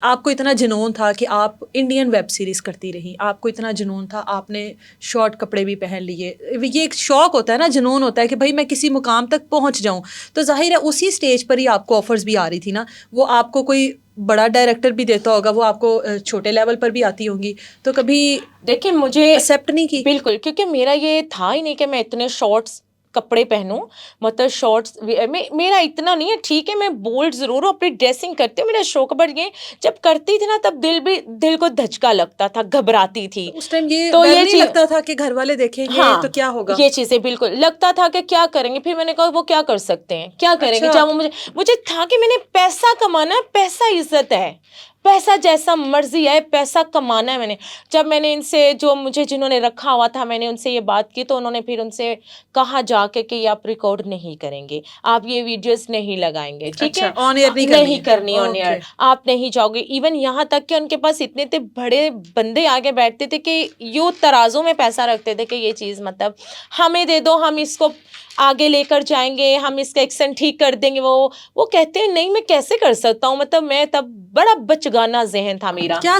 آپ کو اتنا جنون تھا کہ آپ انڈین ویب سیریز کرتی رہی، آپ کو اتنا جنون تھا آپ نے شارٹ کپڑے بھی پہن لیے. یہ ایک شوق ہوتا ہے نا، جنون ہوتا ہے کہ بھائی میں کسی مقام تک پہنچ جاؤں. تو ظاہر ہے اسی اسٹیج پر ہی آپ کو آفرز بھی آ رہی تھی نا. وہ آپ کو کوئی بڑا ڈائریکٹر بھی دیتا ہوگا، وہ آپ کو چھوٹے لیول پر بھی آتی ہوں گی، تو کبھی دیکھیں مجھے ایکسیپٹ نہیں کی؟ بالکل، کیونکہ میرا یہ تھا ہی نہیں کہ میں اتنے شارٹس کپڑے پہنوں، مطلب شارٹس میرا اتنا نہیں ہے. ٹھیک ہے میں بولڈ ضرور ہوں، اپنی ڈریسنگ کرتی ہوں، میرا شوق. بٹ یہ جب کرتی تھی نا تب دل کو دھچکا لگتا تھا، گھبراتی تھی. اس ٹائم یہ تو ڈر یہ نہیں چیز، لگتا تھا کہ گھر والے دیکھیں گے ہاں تو کیا ہوگا؟ یہ چیزیں بالکل لگتا تھا کہ کیا کریں گے. پھر میں نے کہا وہ کیا کر سکتے ہیں، کیا کریں گے. اچھا. جب مجھے تھا کہ میں نے پیسہ کمانا ہے، پیسہ عزت ہے، پیسہ جیسا مرضی ہے، پیسہ کمانا ہے. میں نے جب میں نے ان سے جنہوں نے رکھا ہوا تھا، میں نے ان سے یہ بات کی تو انہوں نے پھر ان سے کہا جا کے کہ یہ آپ ریکارڈ نہیں کریں گے، آپ یہ ویڈیوز نہیں لگائیں گے، ٹھیک ہے، اچھا، آن ایئر نہیں کرنی آن ایئر، اوکے. آپ نہیں جاؤ گے. ایون یہاں تک کہ ان کے پاس اتنے تھے بڑے بندے آگے بیٹھتے تھے کہ یوں ترازوں میں پیسہ رکھتے تھے کہ یہ چیز مطلب ہمیں دے دو، ہم اس کو آگے لے کر جائیں گے، ہم اس کا ایکسنٹ ٹھیک کر دیں گے. وہ کہتے ہیں نہیں میں کیسے کر سکتا ہوں. مطلب میں تب بڑا بچگانا ذہن تھا میرا. کیا